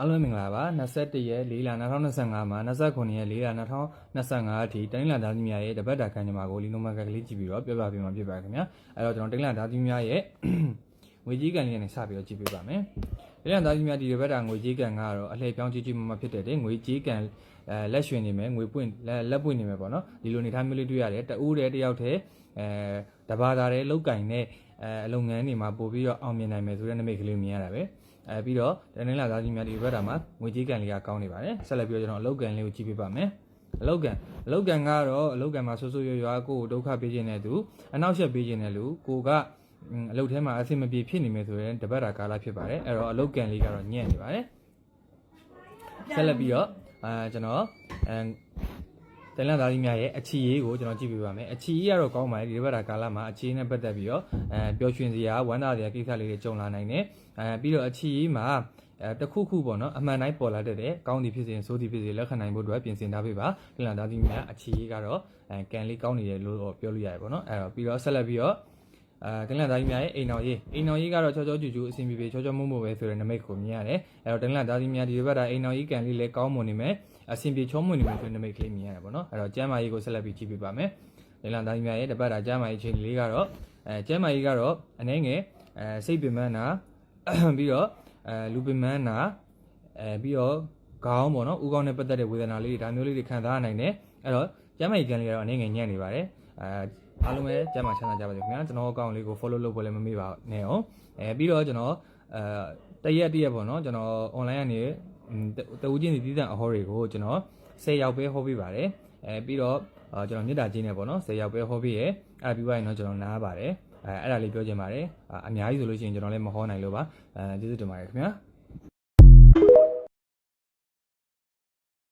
အားလုံးမင်္ဂလာပါ21ရက်4လ2025မှာ29ရက်4လ2025အထိတိုင်းလသားသမီးများရဲ့တပတ်တာခန်းကြီးမှာကိုလီနိုမတ်ကလေးကြည့်ပြီးတော့ပြောပြပေးမှာဖြစ်ပါခင်ဗျာအဲ့တော့ကျွန်တော်တိုင်းလသားသမီးများရဲ့ငွေကြီးကန်လေးနဲ့စပြီးတော့ကြည့်ပေးပါမယ်တိုင်းလသားသမီးများဒီတပတ်တာငွေကြီးကန်ကတော့အလှည့်ပြောင်းကြည့်ကြည့်မှဖြစ်တဲ့ငွေကြီးကန်လက်ရွှင်နေမယ်ငွေပွင့်လက်ပွင့်နေမယ်ပေါ့နော်ဒီလိုနေထားမျိုးလေးတွေ့ရတယ်တဦးတည်းတယောက်တည်းတဘာသာတည်းလောက်ကင်နဲ့အလုပ်ငန်းတွေမှာပို့ပြီးတော့အောင်မြင်နိုင်မယ်ဆိုတဲ့နမိတ်ကလေးမြင်ရတာပဲပြီးတော့တနင်္လာသားကြီးများဒီဘက်တာမှာငွေကြီးကန်လေးကကောင်းနေပါတယ်ဆက်လက်ပြီးတော့ကျွန်တော်အလုပ်ကန်လေးကိုကြည့်ပြပါမယ်အလုပ်ကန်ကတော့အလုပ်ကန်မှာဆိုးဆိုးရွားရွားကိုဒုက္ခပေးခြင်းတဲ့သူအနောက်ရှက်ပေးခြင်းတဲ့လူကိုကအလုပ်ထဲမှာအဆင်မပြေဖြစ်နေမယ်ဆိုရင်တပတ်တာကာလဖြစ်ပါတယ်အဲ့တော့အလုပ်ကန်လေးကတော့ညံ့နေပါတယ်ဆက်လက်ပြီးတော့ကျွန်တော်တနင်္လာသားကြီးများရဲ့အချီရေးကိုကျွန်တော်ကြည့်ပြပါမယ်အချီရေးကတော့ကောင်းပါတယ်ဒီဘက်တာကာလမှာအချီနဲ့ပတ်သက်ပြီးတော့ပျော်ရွှင်စရာဝမ်းသာစရာကိစ္စလေးတွေကြုံလာနိုင်တယ်ပြီးတော့အချီရေးမှာတခုခုပေါ့နော်အမှန်တိုင်းပေါ်လာတဲ့ကောင်းသည်ဖြစ်စေဆိုးသည်ဖြစ်စေလက်ခံနိုင်ဖို့အတွက်ပြင်ဆင်ထားပေးပါတနင်္လာသားကြီးများအချီရေးကတော့ကန်လေးကောင်းနေတယ်လို့ပြောလို့ရတယ်ပေါ့နော်အဲ့တော့ပြီးတော့ဆက်လက်ပြီးတော့တနင်္လာသားကြီးများရဲ့အိမ်တော်ရေးကတော့ချောချောကျူကျူအဆင်ပြေပြေချောချောမုံမုံပဲဆိုတဲ့နမိတ်ကိုမြင်ရတယ်အဲ့တော့တနင်္လာသားကြီးများဒီဘက်တာအိမ်တော်ရေးကန်လေးလည်းကောင်းမွန်နေမယ်အဆင်ပြေချောမွန်နေမယ်ဆိုတဲ့နမိတ်ကလေးမြင်ရတယ်ပေါ့နော်အဲ့တော့ကျမ်းမာရေးကိုဆက်လက်ပြီးကြည့်ပြပါမယ်တနင်္လာသားကြီးများရဲ့တပတ်တာကျမ်းမာရေးချိန်လေးကတော့ကျမ်းမာရေးကတော့အနည်းငယ်စိတ်ပင်ပန်းတာပြီးတော့လူပင်ပန်းတာပြီးတော့ခေါင်းပေါ့နော်ဥကောင်းနဲ့ပတ်သက်တဲ့ဝေဒနာလေးတွေဒါမျိုးလေးတွေခံစားနိုင်တယ်အဲ့တော့ကျမ်းမာရေးကန်လေးကတော့အနည်းငယ်ညံ့နေပါတယ်အားလုံးပဲကျမ်းမာချမ်းသာကြပါစေခင်ဗျာကျွန်တော်အကောင့်လေးကို follow လုပ်ဖို့လည်းမမေ့ပါနဲ့အောင်ပြီးတော့ကျွန်တော်တရက်ပေါ့နော်ကျွန်တော် online ကနေတဦးချင်းစီတည်တဲ့အဟောတွေကိုကျွန်တော်10ယောက်ပဲဟောပေးပါတယ်ပြီးတော့ကျွန်တော်မြစ်တာချင်းနဲ့ပေါ့နော်10ယောက်ပဲဟောပေးရဲအဲ့ပြီးသွားရင်တော့ကျွန်တော်နားပါတယ်အဲ့ဒါလေးပြောချင်ပါတယ်အများကြီးဆိုလို့ရှိရင်ကျွန်တော်လည်းမဟောနိုင်လို့ပါကျေးဇူးတင်ပါတယ်ခင်ဗျာ